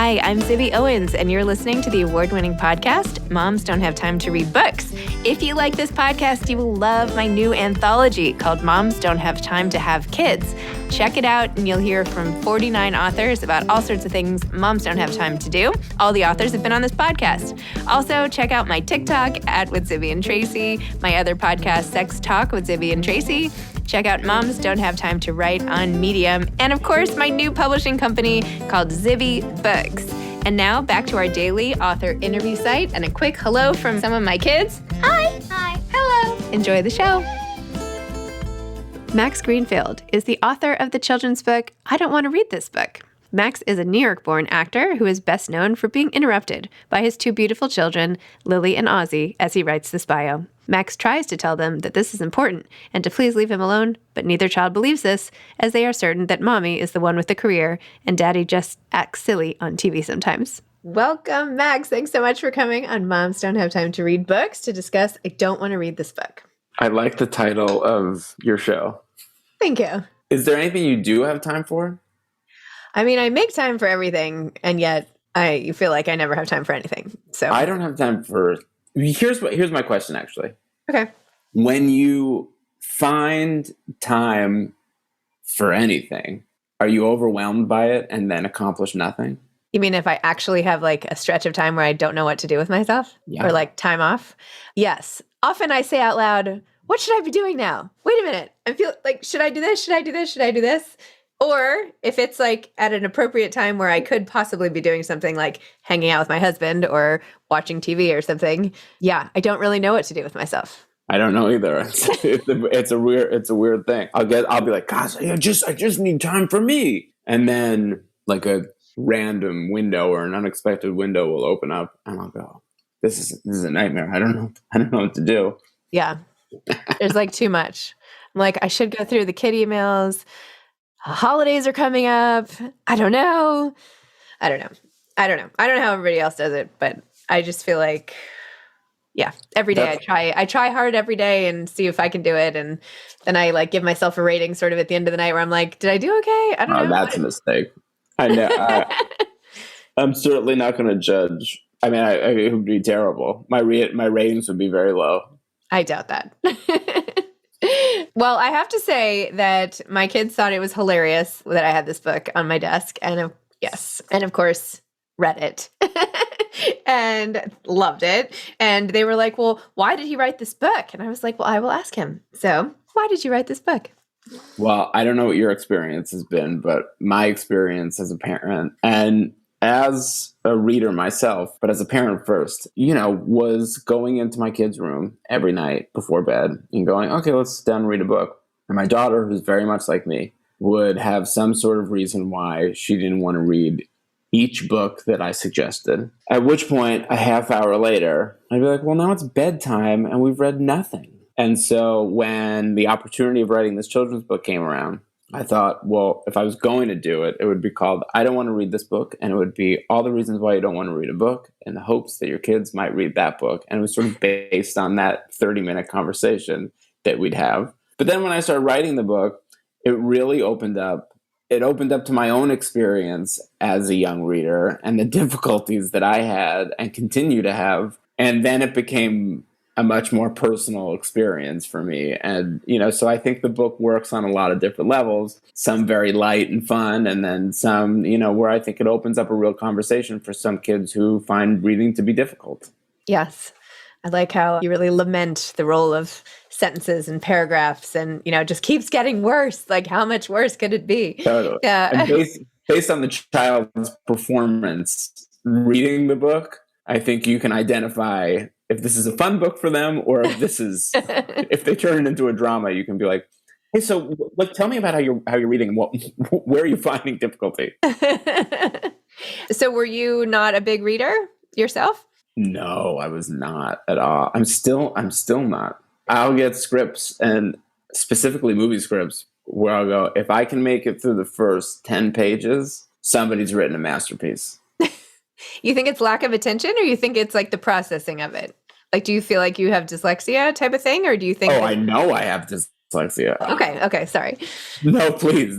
Hi, I'm Zibby Owens, and you're listening to the award-winning podcast, Moms Don't Have Time to Read Books. If you like this podcast, you will love my new anthology called Moms Don't Have Time to Have Kids. Check it out, and you'll hear from 49 authors about all sorts of things moms don't have time to do. All the authors have been on this podcast. Also, check out my TikTok, @with Zibby and Tracy, my other podcast, Sex Talk with Zibby and Tracy. Check out Moms Don't Have Time to Write on Medium. And of course, my new publishing company called Zibby Books. And now back to our daily author interview site and a quick hello from some of my kids. Hi. Hi. Hello. Enjoy the show. Max Greenfield is the author of the children's book, I Don't Want to Read This Book. Max is a New York-born actor who is best known for being interrupted by his two beautiful children, Lilly and Ozzy, as he writes this bio. Max tries to tell them that this is important and to please leave him alone, but neither child believes this, as they are certain that mommy is the one with the career and daddy just acts silly on TV sometimes. Welcome, Max. Thanks so much for coming on Moms Don't Have Time to Read Books to discuss I Don't Want to Read This Book. I like the title of your show. Thank you. Is there anything you do have time for? I mean, I make time for everything, and yet I feel like I never have time for anything. So I don't have time for... Here's my question, actually. Okay. When you find time for anything, are you overwhelmed by it and then accomplish nothing? You mean if I actually have like a stretch of time where I don't know what to do with myself? Yeah. Or like time off? Yes. Often I say out loud, what should I be doing now? Wait a minute. I feel like, should I do this? Should I do this? Should I do this? Or if it's like at an appropriate time where I could possibly be doing something like hanging out with my husband or watching TV or something, yeah, I don't really know what to do with myself. I don't know either. It's a weird thing. I'll be like, gosh, I just need time for me. And then like a random window or an unexpected window will open up and I'll go, this is a nightmare. I don't know what to do. Yeah. There's like too much. I'm like, I should go through the kid emails. Holidays are coming up. I don't know. I don't know how everybody else does it, but I just feel like, yeah, every day I try hard every day and see if I can do it. And then I like give myself a rating sort of at the end of the night where I'm like, did I do okay? I don't know. That's a mistake. I know. I'm certainly not going to judge. I mean, it would be terrible. My ratings would be very low. I doubt that. Well, I have to say that my kids thought it was hilarious that I had this book on my desk. And of course, read it and loved it. And they were like, well, why did he write this book? And I was like, well, I will ask him. So why did you write this book? Well, I don't know what your experience has been, but my experience as a parent and as a reader myself, but as a parent first, was going into my kid's room every night before bed and going, okay, let's sit down and read a book. And my daughter, who's very much like me, would have some sort of reason why she didn't want to read each book that I suggested. At which point, a half hour later, I'd be like, well, now it's bedtime and we've read nothing. And so when the opportunity of writing this children's book came around, I thought, well, if I was going to do it, it would be called I Don't Want to Read This Book. And it would be all the reasons why you don't want to read a book in the hopes that your kids might read that book. And it was sort of based on that 30-minute conversation that we'd have. But then when I started writing the book, it really opened up. It opened up to my own experience as a young reader and the difficulties that I had and continue to have. And then it became a much more personal experience for me. And, so I think the book works on a lot of different levels, some very light and fun, and then some, where I think it opens up a real conversation for some kids who find reading to be difficult. Yes. I like how you really lament the role of sentences and paragraphs and, it just keeps getting worse. Like, how much worse could it be? Totally. Yeah. And based on the child's performance reading the book, I think you can identify if this is a fun book for them or if this is, if they turn it into a drama, you can be like, hey, so tell me about how you're reading. Where are you finding difficulty? So were you not a big reader yourself? No, I was not at all. I'm still not. I'll get scripts and specifically movie scripts where I'll go, if I can make it through the first 10 pages, somebody's written a masterpiece. You think it's lack of attention or you think it's like the processing of it? Like, do you feel like you have dyslexia type of thing? Or do you think... Oh, I know I have dyslexia. Okay, sorry. No, please.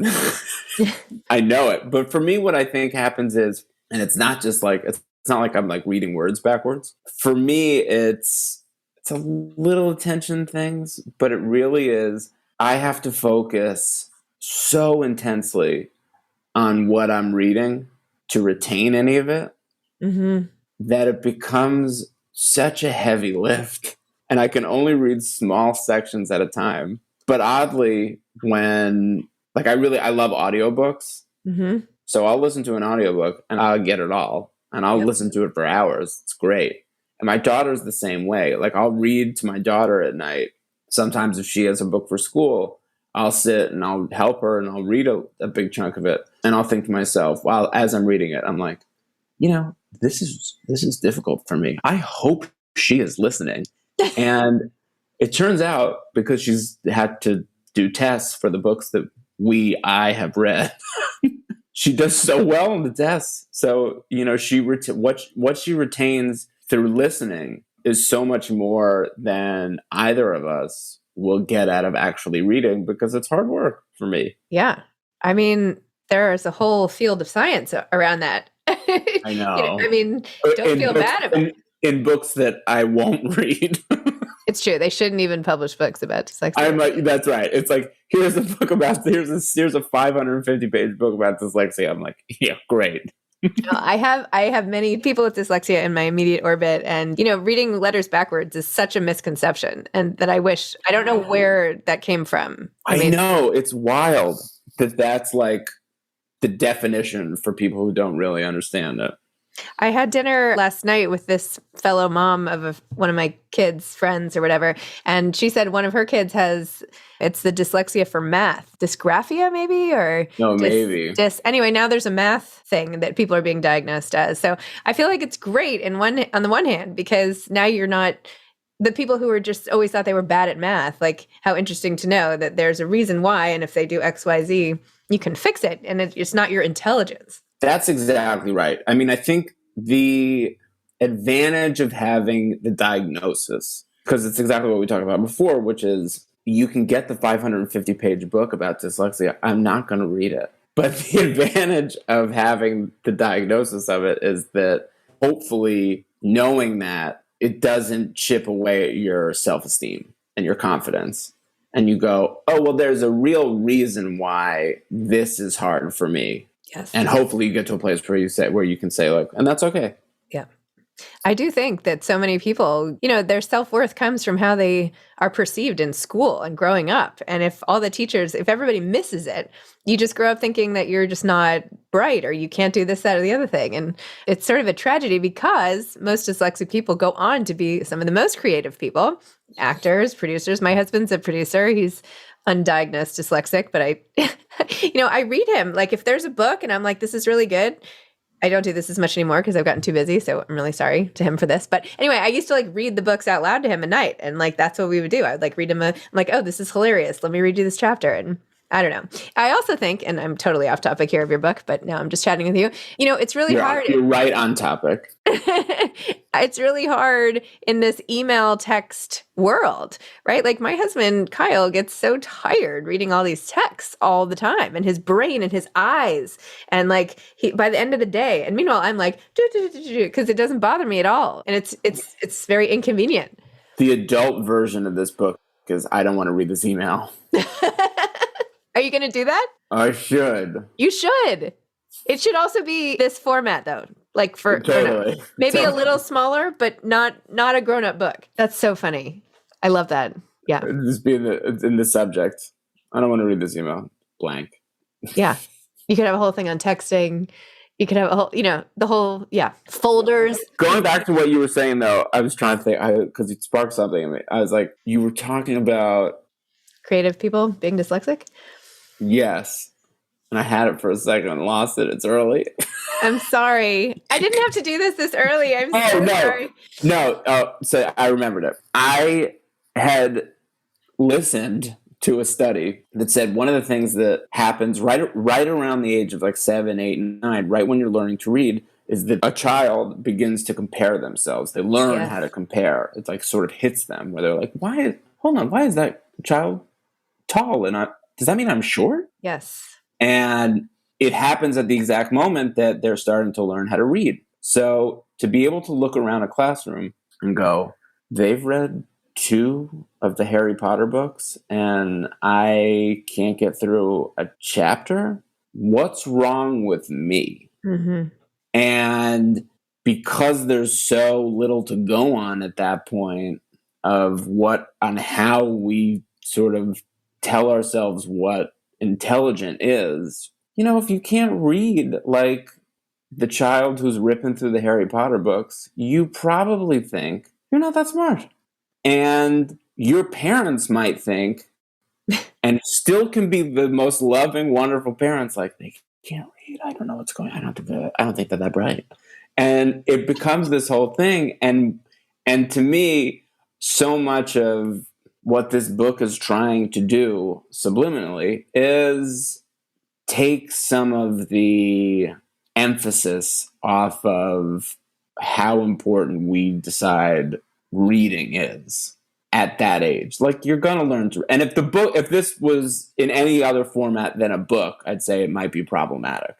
I know it. But for me, what I think happens is And it's not just like, it's not like I'm like reading words backwards. For me, it's a little attention things, but it really is. I have to focus so intensely on what I'm reading to retain any of it that it becomes such a heavy lift. And I can only read small sections at a time. But oddly, when like I love audiobooks. So I'll listen to an audiobook and I'll get it all. And I'll listen to it for hours. It's great. And my daughter's the same way. Like I'll read to my daughter at night. Sometimes if she has a book for school, I'll sit and I'll help her and I'll read a big chunk of it. And I'll think to myself, while as I'm reading it, I'm like, this is difficult for me. I hope she is listening. And it turns out, because she's had to do tests for the books that I have read, she does so well on the tests. So, what she retains through listening is so much more than either of us will get out of actually reading, because it's hard work for me. Yeah. I mean, there's a whole field of science around that. I know. Don't feel bad about it. In books that I won't read. It's true. They shouldn't even publish books about dyslexia. I'm like, that's right. It's like, here's a 550-page book about dyslexia. I'm like, yeah, great. I have many people with dyslexia in my immediate orbit, and reading letters backwards is such a misconception, and that I don't know where that came from. I know, it's wild that's like the definition for people who don't really understand it. I had dinner last night with this fellow mom of one of my kids' friends or whatever, and she said one of her kids it's the dyslexia for math. Dysgraphia, maybe? Or no, maybe. Anyway, now there's a math thing that people are being diagnosed as. So I feel like it's great on the one hand, because now you're not the people who were just always thought they were bad at math. Like, how interesting to know that there's a reason why, and if they do X, Y, Z, you can fix it, and it's not your intelligence. That's exactly right. I mean, I think the advantage of having the diagnosis, because it's exactly what we talked about before, which is you can get the 550-page book about dyslexia. I'm not going to read it. But the advantage of having the diagnosis of it is that hopefully knowing that it doesn't chip away at your self-esteem and your confidence. And you go, oh, well, there's a real reason why this is hard for me. Yes. And hopefully you get to a place where you can say, like, and that's okay. Yeah. I do think that so many people, their self-worth comes from how they are perceived in school and growing up. And if everybody misses it, you just grow up thinking that you're just not bright, or you can't do this, that, or the other thing. And it's sort of a tragedy, because most dyslexic people go on to be some of the most creative people, actors, producers. My husband's a producer. He's undiagnosed dyslexic, but I read him. Like, if there's a book and I'm like, this is really good. I don't do this as much anymore because I've gotten too busy. So I'm really sorry to him for this. But anyway, I used to read the books out loud to him at night. And that's what we would do. I would read him I'm like, oh, this is hilarious. Let me read you this chapter. And I don't know. I also think, and I'm totally off topic here of your book, but now I'm just chatting with you. It's really hard. You're right on topic. It's really hard in this email text world, right? Like, my husband, Kyle, gets so tired reading all these texts all the time, and his brain and his eyes. And by the end of the day, and meanwhile, I'm like, because it doesn't bother me at all. And it's very inconvenient. The adult version of this book is, I don't want to read this email. Are you going to do that? I should. You should. It should also be this format, though. For totally. Maybe a little smaller, but not a grown-up book. That's so funny. I love that. Yeah. Just be in the subject. I don't want to read this email. Blank. Yeah. You could have a whole thing on texting. You could have a whole, the whole, folders. Going back to what you were saying, though, I was trying to think, because it sparked something in me. I was like, you were talking about creative people being dyslexic? Yes. And I had it for a second and lost it. It's early. I'm sorry. I didn't have to do this early. I'm so sorry. No. So I remembered it. I had listened to a study that said one of the things that happens right around the age of 7, 8, and 9, right when you're learning to read, is that a child begins to compare themselves. They learn how to compare. It's sort of hits them where they're like, why is that child tall and does that mean I'm short? Yes. And it happens at the exact moment that they're starting to learn how to read. So to be able to look around a classroom and go, they've read 2 of the Harry Potter books and I can't get through a chapter. What's wrong with me? Mm-hmm. And because there's so little to go on at that point on how we sort of tell ourselves what intelligent is, if you can't read like the child who's ripping through the Harry Potter books, you probably think you're not that smart. And your parents might think, and still can be the most loving, wonderful parents, like, they can't read. I don't know what's going on. I don't think they're that bright. And it becomes this whole thing. And to me, so much of what this book is trying to do subliminally is take some of the emphasis off of how important we decide reading is at that age. Like, you're going to learn to, and if this was in any other format than a book, I'd say it might be problematic.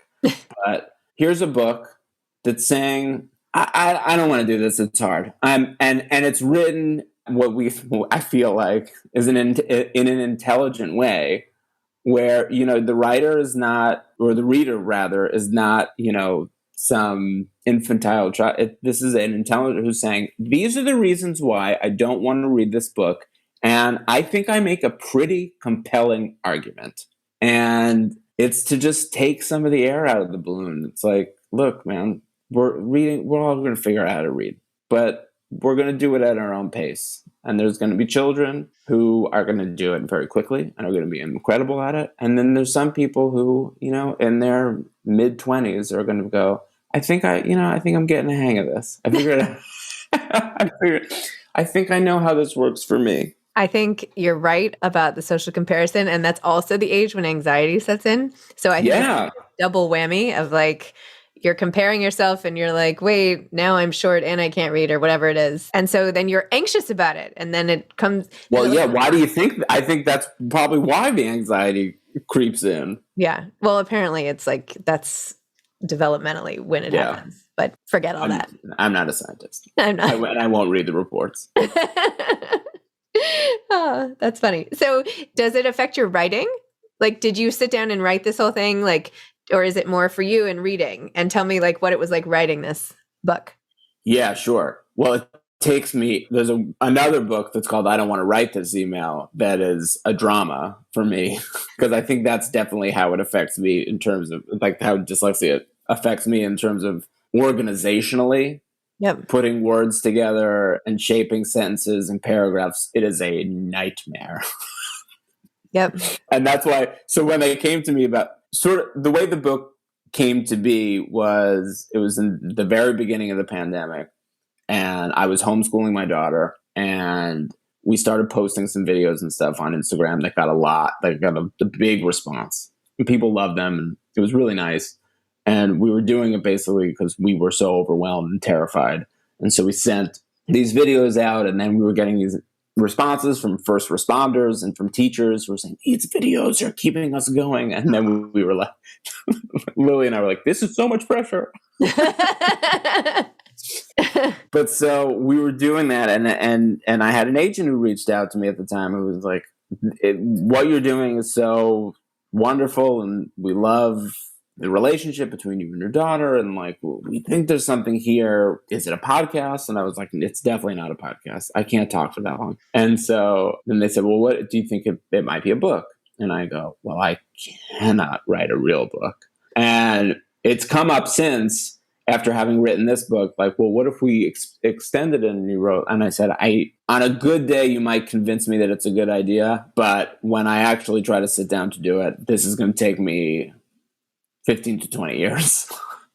But here's a book that's saying, I don't want to do this. It's hard. And it's written I feel like is in an intelligent way, where, the writer is not, or the reader rather, is not, some infantile child. This is an intelligent who's saying, these are the reasons why I don't want to read this book. And I think I make a pretty compelling argument. And it's to just take some of the air out of the balloon. It's like, look, man, we're all going to figure out how to read, but we're going to do it at our own pace. And there's going to be children who are going to do it very quickly and are going to be incredible at it. And then there's some people who, in their mid-20s are going to go, I think I'm getting a hang of this. I think I know how this works for me. I think you're right about the social comparison, and that's also the age when anxiety sets in. So I think it's a double whammy of like, you're comparing yourself and you're like, wait, now I'm short and I can't read, or whatever it is. And so then you're anxious about it. And then it comes. Well, yeah. Why do you think? I think that's probably why the anxiety creeps in. Yeah. Well, apparently it's like, that's developmentally when it happens, but forget all that. I'm not a scientist. I'm not. And I won't read the reports. Oh, that's funny. So does it affect your writing? Like, did you sit down and write this whole thing? Like, or is it more for you in reading? And tell me like what it was like writing this book. Yeah, sure. Well, it takes me, there's another book that's called I Don't Want to Write This Email that is a drama for me, because I think that's definitely how it affects me in terms of like how dyslexia affects me in terms of organizationally. Yep. Putting words together and shaping sentences and paragraphs. It is a nightmare. Yep. And that's why, so when they came to me about sort of the way the book came to be was, it was in the very beginning of the pandemic, and I was homeschooling my daughter, and we started posting some videos and stuff on Instagram that got a big response, and people loved them, and it was really nice. And we were doing it basically because we were so overwhelmed and terrified. And so we sent these videos out, and then we were getting these responses from first responders and from teachers who were saying, these videos are keeping us going. And then we were like, Lilly and I were like, this is so much pressure. But so we were doing that. And I had an agent who reached out to me at the time who was like, what you're doing is so wonderful, and we love the relationship between you and your daughter, and like, we think there's something here. Is it a podcast? And I was like, it's definitely not a podcast. I can't talk for that long. And so then they said, well, what do you think it might be a book? And I go, well, I cannot write a real book. And it's come up since, after having written this book, like, well, what if we extended it and you wrote? And I said, on a good day, you might convince me that it's a good idea. But when I actually try to sit down to do it, this is going to take me 15 to 20 years.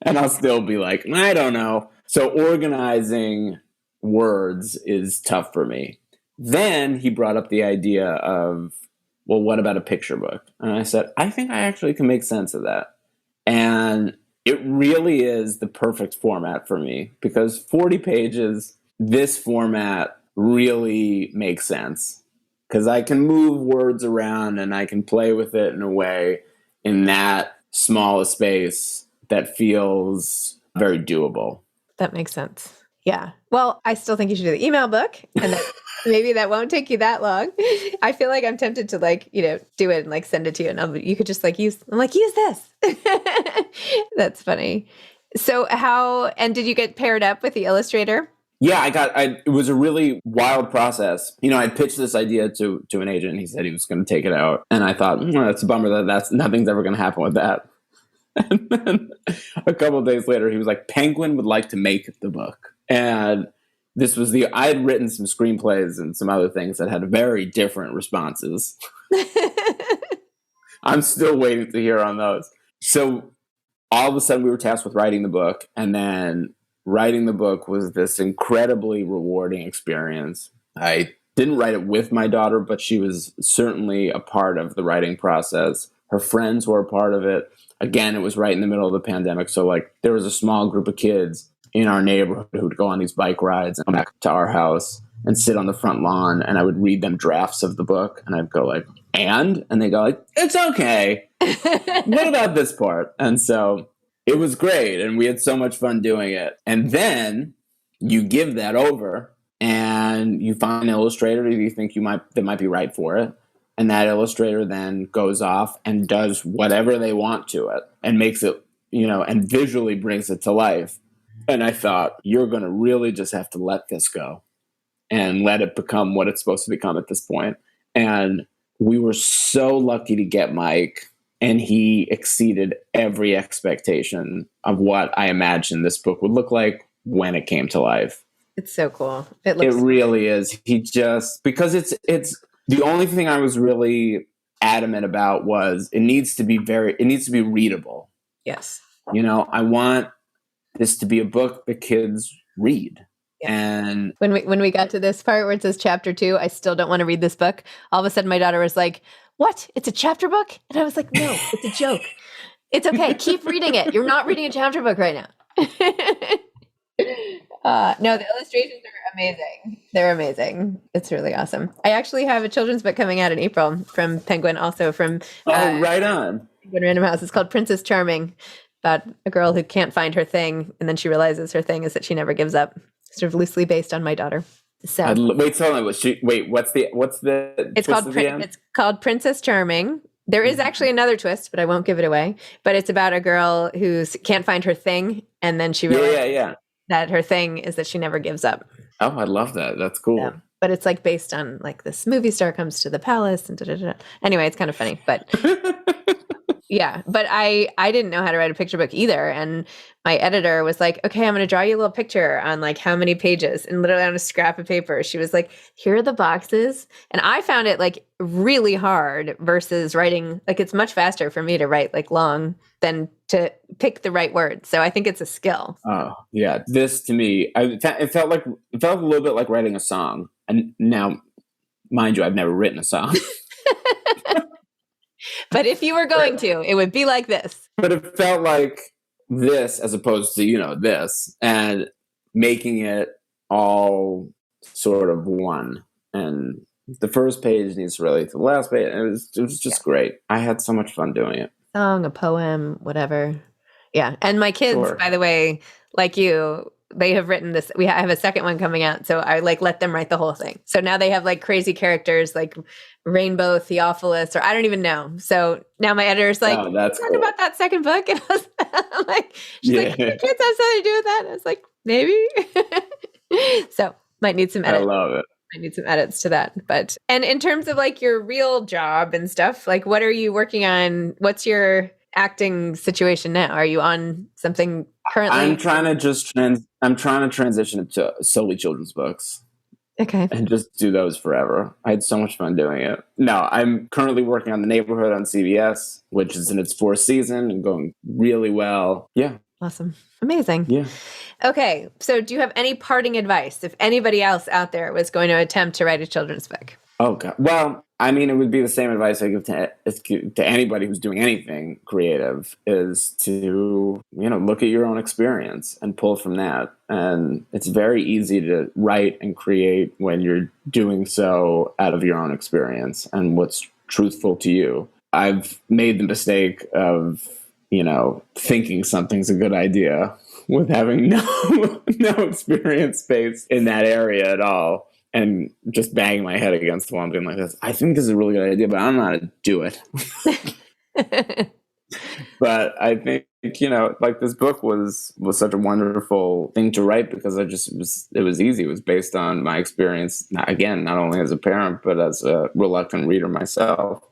And I'll still be like, I don't know. So organizing words is tough for me. Then he brought up the idea of, well, what about a picture book? And I said, I think I actually can make sense of that. And it really is the perfect format for me, because 40 pages, this format really makes sense, because I can move words around and I can play with it in a way in that small a space that feels very doable. That makes sense. Yeah. Well, I still think you should do the email book, and that maybe that won't take you that long. I feel like I'm tempted to do it and send it to you, and you could just use this. That's funny. So and did you get paired up with the illustrator? Yeah, it was a really wild process. I pitched this idea to an agent. He said he was going to take it out. And I thought, that's a bummer that's nothing's ever going to happen with that. And then a couple of days later, he was like, Penguin would like to make the book. And I had written some screenplays and some other things that had very different responses. I'm still waiting to hear on those. So all of a sudden we were tasked with writing the book, and then writing the book was this incredibly rewarding experience. I didn't write it with my daughter, but she was certainly a part of the writing process. Her friends were a part of it. Again, it was right in the middle of the pandemic. So there was a small group of kids in our neighborhood who would go on these bike rides and come back to our house and sit on the front lawn, and I would read them drafts of the book, and I'd go and they go it's okay. What about this part? And so it was great, and we had so much fun doing it. And then you give that over, and you find an illustrator that you think that might be right for it. And that illustrator then goes off and does whatever they want to it and makes it, and visually brings it to life. And I thought, you're going to really just have to let this go and let it become what it's supposed to become at this point. And we were so lucky to get Mike, and he exceeded every expectation of what I imagined this book would look like when it came to life. It's so cool. It really is. Because it's the only thing I was really adamant about was it needs to be readable. Yes. I want this to be a book that kids read. Yeah. And when we got to this part where it says chapter 2, I still don't want to read this book. All of a sudden my daughter was like, "What? It's a chapter book?" And I was like, "No, it's a joke. It's okay. Keep reading it. You're not reading a chapter book right now." No, the illustrations are amazing. They're amazing. It's really awesome. I actually have a children's book coming out in April from Penguin, also from right on. Penguin Random House. It's called Princess Charming, about a girl who can't find her thing, and then she realizes her thing is that she never gives up. Sort of loosely based on my daughter. So what's the it's called Princess Charming. There is actually another twist, but I won't give it away. But it's about a girl who can't find her thing, and then she realizes that her thing is that she never gives up. Oh, I love that. That's cool. Yeah. But it's based on this movie star comes to the palace and da-da-da. Anyway, it's kind of funny, but yeah. But I didn't know how to write a picture book either, and my editor was like, "Okay, I'm going to draw you a little picture on how many pages," and literally on a scrap of paper, she was like, "Here are the boxes." And I found it really hard versus writing. It's much faster for me to write long than to pick the right words. So I think it's a skill. Oh yeah, this to me, it felt a little bit like writing a song. And now, mind you, I've never written a song. But if you were going to, it would be like this. But it felt like this as opposed to, this, and making it all sort of one. And the first page needs to relate to the last page. And it was just great. I had so much fun doing it. Song, a poem, whatever. Yeah. And my kids, by the way, like you, they have written this. I have a second one coming out. So I let them write the whole thing. So now they have crazy characters like Rainbow Theophilus, or I don't even know. So now my editor's like, "Oh, that's talk cool about that second book." And I'm like, she's like, "Kids have something to do with that." And I was like, maybe. So might need some edits. I love it. I need some edits to that. But, and in terms of your real job and stuff, what are you working on? What's your acting situation now? Are you on something currently? I'm trying to transition it to solely children's books. Okay. And just do those forever. I had so much fun doing it. No, I'm currently working on The Neighborhood on CBS, which is in its 4th season and going really well. Yeah. Awesome. Amazing. Yeah. Okay. So do you have any parting advice if anybody else out there was going to attempt to write a children's book? Oh, God. Well, I mean, it would be the same advice I give to anybody who's doing anything creative, is to, look at your own experience and pull from that. And it's very easy to write and create when you're doing so out of your own experience and what's truthful to you. I've made the mistake of thinking something's a good idea with having no experience base in that area at all, and just banging my head against the wall and being like this. I think this is a really good idea, but I don't know how to do it. But I think, like this book was such a wonderful thing to write because it was easy. It was based on my experience, not only as a parent, but as a reluctant reader myself.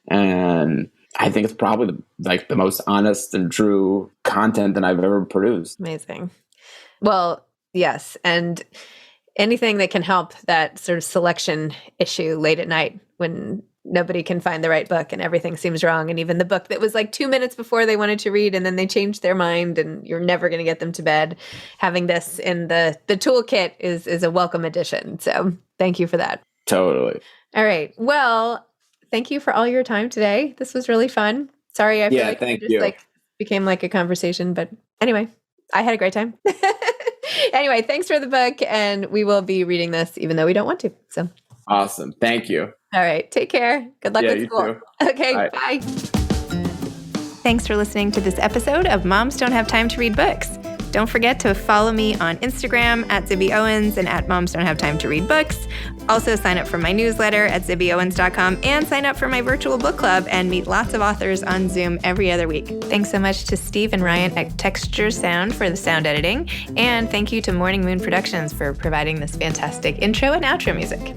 And I think it's probably the most honest and true content that I've ever produced. Amazing. Well, yes. And anything that can help that sort of selection issue late at night when nobody can find the right book and everything seems wrong. And even the book that was like 2 minutes before they wanted to read and then they changed their mind and you're never going to get them to bed. Having this in the toolkit is a welcome addition. So thank you for that. Totally. All right. Well, thank you for all your time today. This was really fun. Sorry, I feel like it just became like a conversation, but anyway, I had a great time. Anyway, thanks for the book, and we will be reading this even though we don't want to. So awesome. Thank you. All right. Take care. Good luck with school. Too. Okay. Bye. Thanks for listening to this episode of Moms Don't Have Time to Read Books. Don't forget to follow me on Instagram at Zibby Owens and at Moms Don't Have Time to Read Books. Also sign up for my newsletter at zibbyowens.com and sign up for my virtual book club and meet lots of authors on Zoom every other week. Thanks so much to Steve and Ryan at Texture Sound for the sound editing. And thank you to Morning Moon Productions for providing this fantastic intro and outro music.